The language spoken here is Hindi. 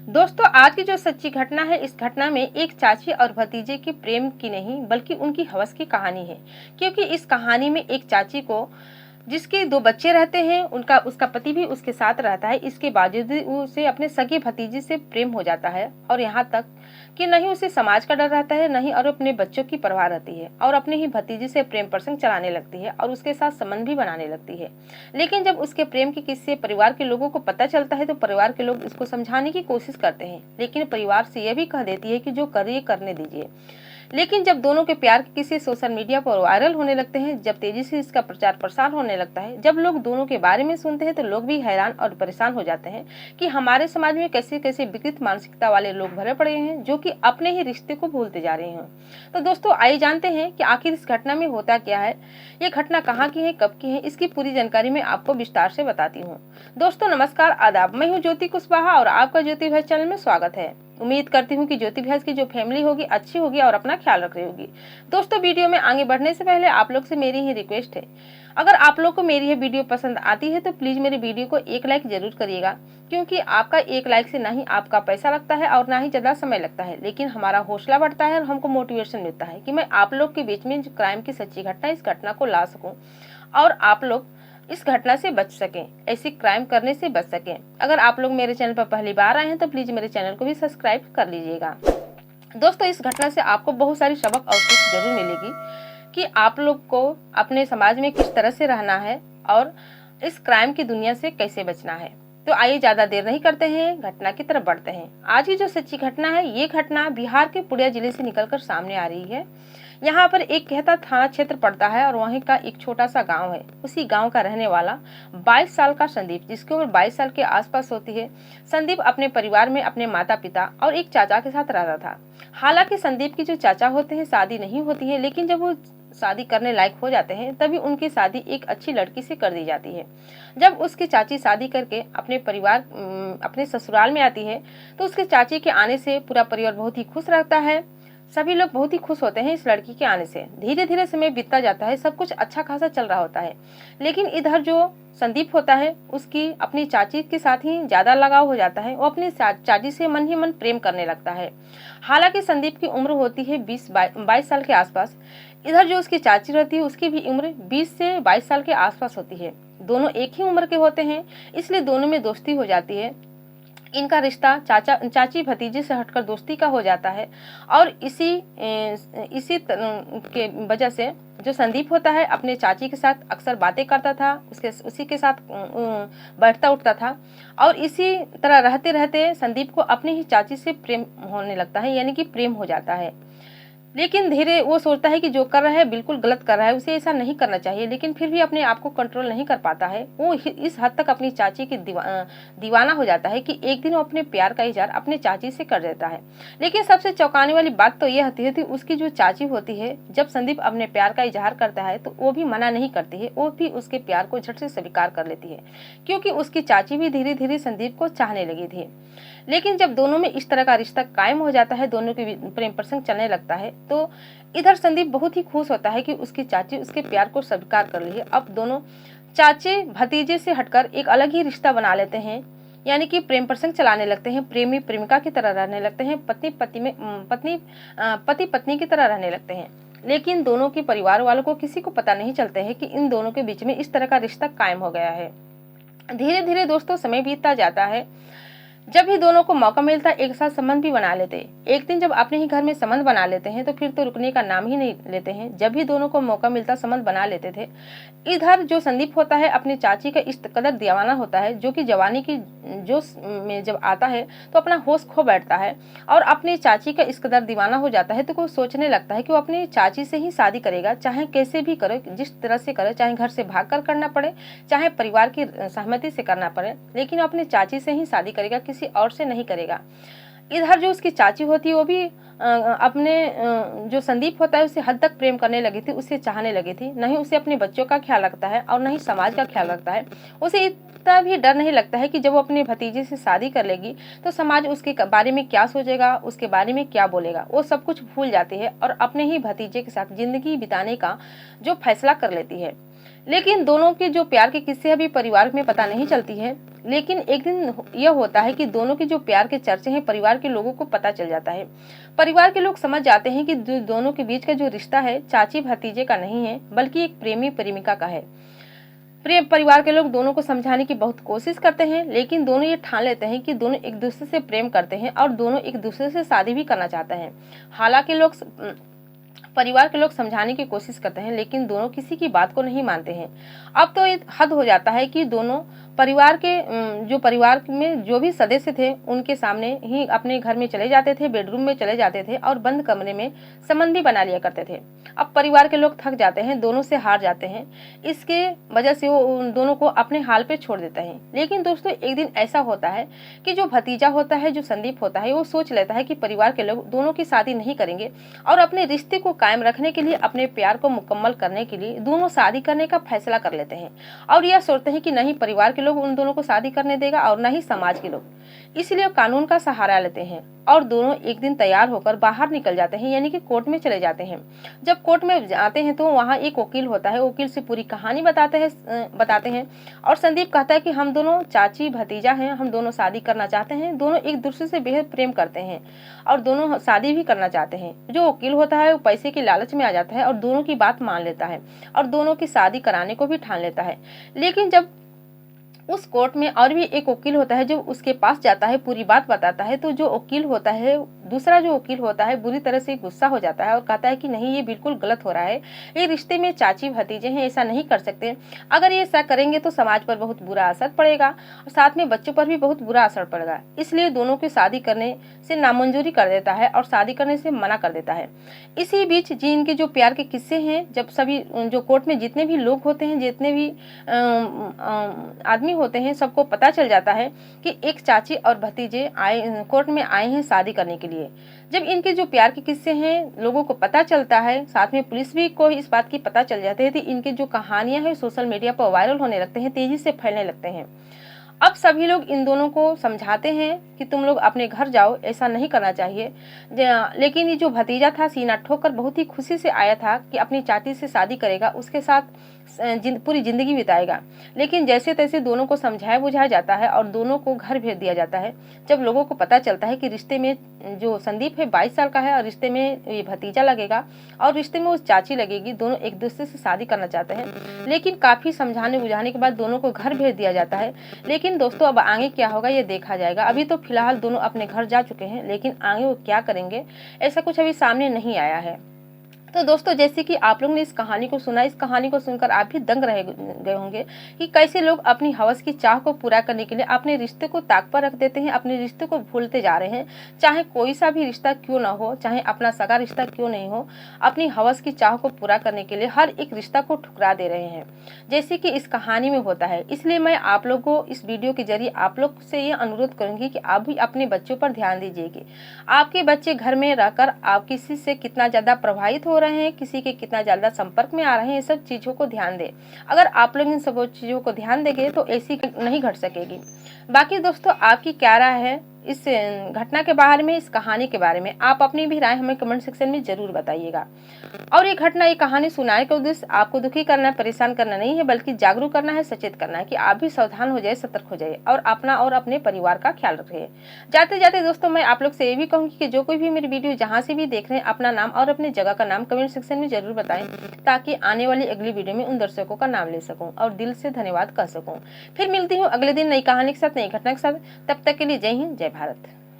दोस्तों, आज की जो सच्ची घटना है, इस घटना में एक चाची और भतीजे के प्रेम की नहीं बल्कि उनकी हवस की कहानी है। क्योंकि इस कहानी में एक चाची को जिसके 2 बच्चे रहते हैं, उनका उसका पति भी उसके साथ रहता है। इसके बावजूद भी उसे अपने सगे भतीजे से प्रेम हो जाता है और यहाँ तक कि नहीं उसे समाज का डर रहता है, नहीं और अपने बच्चों की परवाह रहती है और अपने ही भतीजे से प्रेम प्रसंग चलाने लगती है और उसके साथ संबंध भी बनाने लगती है। लेकिन जब उसके प्रेम के किस्से परिवार के लोगों को पता चलता है तो परिवार के लोग इसको समझाने की कोशिश करते हैं, लेकिन परिवार से यह भी कह देती है कि जो करिए करने दीजिए। लेकिन जब दोनों के प्यार के किस्से सोशल मीडिया पर वायरल होने लगते हैं, जब तेजी से इसका प्रचार प्रसार होने लगता है, जब लोग दोनों के बारे में सुनते हैं तो लोग भी हैरान और परेशान हो जाते हैं कि हमारे समाज में कैसे कैसे विकृत मानसिकता वाले लोग भरे पड़े हैं जो कि अपने ही रिश्ते को भूलते जा रहे हैं। तो दोस्तों, आइए जानते हैं कि आखिर इस घटना में होता क्या है, ये घटना कहाँ की है, कब की है, इसकी पूरी जानकारी मैं आपको विस्तार से बताती हूँ। दोस्तों नमस्कार, आदाब। मैं हूँ ज्योति कुशवाहा और आपका ज्योति भैया चैनल में स्वागत है। उम्मीद करती हूँ कि ज्योति भैया की जो फैमिली होगी अच्छी होगी और अपना ख्याल रख रही होगी। दोस्तों, वीडियो में आगे बढ़ने से पहले आप लोग से मेरी ही रिक्वेस्ट है, अगर आप लोग को मेरी ये वीडियो पसंद आती है तो प्लीज मेरी वीडियो को एक लाइक जरूर करिएगा, क्योंकि आपका एक लाइक से ना ही आपका पैसा लगता है और ना ही ज्यादा समय लगता है, लेकिन हमारा हौसला बढ़ता है और हमको मोटिवेशन मिलता है कि मैं आप लोग के बीच में जो क्राइम की सच्ची घटना, इस घटना को ला सकूं और आप लोग इस घटना से बच सकें, ऐसी क्राइम करने से बच सकें। अगर आप लोग मेरे चैनल पर पहली बार आए हैं तो प्लीज मेरे चैनल को भी सब्सक्राइब कर लीजिएगा। दोस्तों, इस घटना से आपको बहुत सारी सबक और सीख जरूर मिलेगी कि आप लोग को अपने समाज में किस तरह से रहना है और इस क्राइम की दुनिया से कैसे बचना है। तो आइए ज्यादा देर नहीं करते हैं, घटना की तरफ बढ़ते हैं। आज की जो सच्ची घटना है, ये घटना बिहार के पुरिया जिले से निकलकर सामने आ रही है। यहाँ पर एक कहता थाना क्षेत्र पड़ता है और वहीं का एक छोटा सा गांव है। उसी गांव का रहने वाला 22 साल का संदीप, जिसकी उम्र 22 साल के आसपास होती है। संदीप अपने परिवार में अपने माता पिता और एक चाचा के साथ रहता था। हालांकि संदीप की जो चाचा होते हैं शादी नहीं होती है, लेकिन जब वो शादी करने लायक हो जाते हैं तभी उनकी शादी एक अच्छी लड़की से कर दी जाती है। जब उसकी चाची शादी करके अपने ससुराल में आती है तो उसके चाची के आने से पूरा परिवार बहुत ही खुश रहता है। सभी लोग बहुत ही खुश होते हैं इस लड़की के आने से। धीरे धीरे समय बीतता जाता है, सब कुछ अच्छा खासा चल रहा होता है, लेकिन इधर जो संदीप होता है उसकी अपनी चाची के साथ ही ज्यादा लगाव हो जाता है। वो अपनी चाची से मन ही मन प्रेम करने लगता है। हालांकि संदीप की उम्र होती है 22 साल के आसपास। इधर जो उसकी चाची रहती है उसकी भी उम्र 20 से 22 साल के आसपास होती है। दोनों एक ही उम्र के होते हैं, इसलिए दोनों में दोस्ती हो जाती है। इनका रिश्ता चाची भतीजे से हटकर दोस्ती का हो जाता है और इसी के वजह से जो संदीप होता है अपने चाची के साथ अक्सर बातें करता था, उसी के साथ बैठता उठता था और इसी तरह रहते रहते संदीप को अपनी ही चाची से प्रेम होने लगता है, यानी कि प्रेम हो जाता है। लेकिन धीरे वो सोचता है कि जो कर रहा है बिल्कुल गलत कर रहा है, उसे ऐसा नहीं करना चाहिए, लेकिन फिर भी अपने आप को कंट्रोल नहीं कर पाता है। वो इस हद तक अपनी चाची की दीवाना हो जाता है कि एक दिन वो अपने प्यार का इजहार अपने चाची से कर देता है। लेकिन सबसे चौंकाने वाली बात तो ये होती है कि उसकी जो चाची होती है, जब संदीप अपने प्यार का इजहार करता है तो वो भी मना नहीं करती है, वो भी उसके प्यार को झट से स्वीकार कर लेती है, क्योंकि उसकी चाची भी धीरे धीरे संदीप को चाहने लगी थी। लेकिन जब दोनों में इस तरह का रिश्ता कायम हो जाता है, दोनों के प्रेम प्रसंग चलने लगता है, तो इधर संदीप बहुत ही खुश होता है कि उसकी चाची उसके प्यार को स्वीकार कर ली है। अब दोनों चाचे भतीजे से हटकर एक अलग ही रिश्ता बना लेते हैं, यानी कि प्रेम प्रसंग चलाने लगते हैं, प्रेमी प्रेमिका की तरह रहने लगते हैं, पति पत्नी की तरह रहने लगते हैं। लेकिन दोनों के परिवार वालों को किसी को पता नहीं चलता है कि इन दोनों के बीच में इस तरह का रिश्ता कायम हो गया है। धीरे धीरे दोस्तों समय बीतता जाता है। जब भी दोनों को मौका मिलता है एक साथ संबंध भी बना लेते। एक दिन जब अपने ही घर में संबंध बना लेते हैं तो फिर तो रुकने का नाम ही नहीं लेते हैं। जब भी दोनों को मौका मिलता संबंध बना लेते थे। इधर जो संदीप होता है अपनी चाची का इस कदर दीवाना होता है, जो कि जवानी की जोश में जब आता है तो अपना होश खो बैठता है और अपनी चाची का इस कदर दीवाना हो जाता है तो वो सोचने लगता है कि वो अपनी चाची से ही शादी करेगा, चाहे कैसे भी करे, जिस तरह से करे, चाहे घर से भाग कर करना पड़े, चाहे परिवार की सहमति से करना पड़े, लेकिन अपनी चाची से ही शादी करेगा, किसी और से नहीं करेगा। इधर जो उसकी चाची होती है वो भी अपने जो संदीप होता है उसे हद तक प्रेम करने लगी थी, उसे चाहने लगी थी। नहीं उसे अपने बच्चों का ख्याल रखता है और नहीं समाज का ख्याल रखता है। उसे इतना भी डर नहीं लगता है कि जब वो अपने भतीजे से शादी कर लेगी तो समाज उसके बारे में क्या सोचेगा, उसके बारे में क्या बोलेगा। वो सब कुछ भूल जाती है और अपने ही भतीजे के साथ जिंदगी बिताने का जो फैसला कर लेती है। लेकिन दोनों के जो प्यार के किस्से अभी परिवार में पता नहीं चलती है। लेकिन एक दिन यह होता है कि दोनों के जो प्यार के चर्चे हैं परिवार के लोगों को पता चल जाता है। परिवार के लोग समझ जाते हैं कि दोनों के बीच का जो रिश्ता है चाची भतीजे का नहीं है, बल्कि एक प्रेमी प्रेमिका का है। परिवार के लोग दोनों को समझाने की बहुत कोशिश करते हैं, लेकिन दोनों ये ठान लेते हैं कि दोनों एक दूसरे से प्रेम करते हैं और दोनों एक दूसरे से शादी भी करना चाहते हैं। हालांकि परिवार के लोग समझाने की कोशिश करते हैं, लेकिन दोनों किसी की बात को नहीं मानते हैं। अब तो ये हद हो जाता है कि दोनों परिवार में जो भी सदस्य थे उनके सामने ही अपने घर में चले जाते थे, बेडरूम में चले जाते थे और बंद कमरे में संबंध भी बना लिया करते थे। अब परिवार के लोग थक जाते हैं, दोनों से हार जाते हैं। इसके वजह से वो उन दोनों को अपने हाल पे छोड़ देते हैं। लेकिन दोस्तों एक दिन ऐसा होता है कि जो भतीजा होता है, जो संदीप होता है, वो सोच लेता है कि परिवार के लोग दोनों की शादी नहीं करेंगे और अपने रिश्ते को कायम रखने के लिए, अपने प्यार को मुकम्मल करने के लिए दोनों शादी करने का फैसला कर लेते हैं। और यह सोचते हैं कि नहीं परिवार के लोग उन दोनों को शादी करने देगा और न ही समाज के लोग। इसलिए कानून का सहारा लेते हैं और दोनों एक दिन तैयार होकर बाहर निकल जाते हैं, यानी कि कोर्ट में चले जाते हैं। जब कोर्ट में जाते हैं तो वहाँ एक वकील होता है, वकील से पूरी कहानी बताते हैं और संदीप कहता है कि हम दोनों चाची भतीजा हैं, हम दोनों शादी करना चाहते हैं, दोनों एक दूसरे से बेहद प्रेम करते हैं और दोनों शादी भी करना चाहते हैं। जो वकील होता है वो पैसे के लालच में आ जाता है और दोनों की बात मान लेता है और दोनों की शादी कराने को भी ठान लेता है। लेकिन जब उस कोर्ट में और भी एक वकील होता है जो उसके पास जाता है, पूरी बात बताता है, तो जो वकील होता है, दूसरा जो वकील होता है, बुरी तरह से गुस्सा हो जाता है और कहता है कि नहीं ये बिल्कुल गलत हो रहा है, ये रिश्ते में चाची भतीजे हैं, ऐसा नहीं कर सकते। अगर ये ऐसा करेंगे तो समाज पर बहुत बुरा असर पड़ेगा और साथ में बच्चों पर भी बहुत बुरा असर पड़ेगा। इसलिए दोनों की शादी करने से नामंजूरी कर देता है और शादी करने से मना कर देता है। इसी बीच जिनके जो प्यार के किस्से हैं, जब सभी जो कोर्ट में जितने भी लोग होते हैं, जितने भी आदमी होते हैं, सबको पता चल जाता है कि एक चाची और भतीजे कोर्ट में आए हैं शादी करने के लिए। जब इनके जो प्यार के किस्से हैं लोगों को पता चलता है, साथ में पुलिस भी को इस बात की पता चल जाती है, तो इनके जो कहानियां हैं सोशल मीडिया पर वायरल होने लगते हैं, तेजी से फैलने लगते हैं। अब सभी लोग इन दोनों को समझाते हैं कि तुम लोग अपने घर जाओ, ऐसा नहीं करना चाहिए। लेकिन ये जो भतीजा था सीना ठोकर बहुत ही खुशी से आया था कि अपनी चाची से शादी करेगा, उसके साथ पूरी जिंदगी बिताएगा। लेकिन जैसे तैसे दोनों को समझाया बुझाया जाता है और दोनों को घर भेज दिया जाता है। जब लोगों को पता चलता है कि रिश्ते में जो संदीप है 22 साल का है और रिश्ते में ये भतीजा लगेगा और रिश्ते में उस चाची लगेगी, दोनों एक दूसरे से शादी करना चाहते हैं। लेकिन काफी समझाने बुझाने के बाद दोनों को घर भेज दिया जाता है। लेकिन दोस्तों अब आगे क्या होगा ये देखा जाएगा। अभी तो फिलहाल दोनों अपने घर जा चुके हैं, लेकिन आगे वो क्या करेंगे ऐसा कुछ अभी सामने नहीं आया है। तो दोस्तों जैसे कि आप लोग ने इस कहानी को सुना, इस कहानी को सुनकर आप भी दंग रह गए होंगे कि कैसे लोग अपनी हवस की चाह को पूरा करने के लिए अपने रिश्ते को ताक पर रख देते हैं, अपने रिश्ते को भूलते जा रहे हैं। चाहे कोई सा भी रिश्ता क्यों ना हो, चाहे अपना सगा रिश्ता क्यों नहीं हो, अपनी हवस की चाह को पूरा करने के लिए हर एक रिश्ता को ठुकरा दे रहे हैं, जैसे कि इस कहानी में होता है। इसलिए मैं आप लोग को इस वीडियो के जरिए आप लोग से ये अनुरोध करूंगी कि आप भी अपने बच्चों पर ध्यान दीजिए। आपके बच्चे घर में रहकर आप किसी से कितना ज्यादा प्रभावित हो रहे हैं, किसी के कितना ज्यादा संपर्क में आ रहे हैं, ये सब चीजों को ध्यान दें। अगर आप लोग इन सब चीजों को ध्यान देंगे तो ऐसी नहीं घट सकेगी। बाकी दोस्तों आपकी क्या राय है इस घटना के बारे में, इस कहानी के बारे में? आप अपनी भी राय हमें कमेंट सेक्शन में जरूर बताइएगा। और ये घटना, ये कहानी सुनाने का उद्देश्य आपको दुखी करना, परेशान करना नहीं है, बल्कि जागरूक करना है, सचेत करना है कि आप भी सावधान हो जाए, सतर्क हो जाए और अपना और अपने परिवार का ख्याल रखिए। जाते जाते दोस्तों मैं आप लोग से ये भी कहूंगी कि जो कोई भी मेरी वीडियो जहाँ से भी देख रहे हैं, अपना नाम और अपने जगह का नाम कमेंट सेक्शन में जरूर बताएं, ताकि आने वाली अगली वीडियो में उन दर्शकों का नाम ले सकूं और दिल से धन्यवाद कह सकूं। फिर मिलती हूँ अगले दिन नई कहानी के साथ, नई घटना के साथ। तब तक के लिए जय हिंद, जय भारत।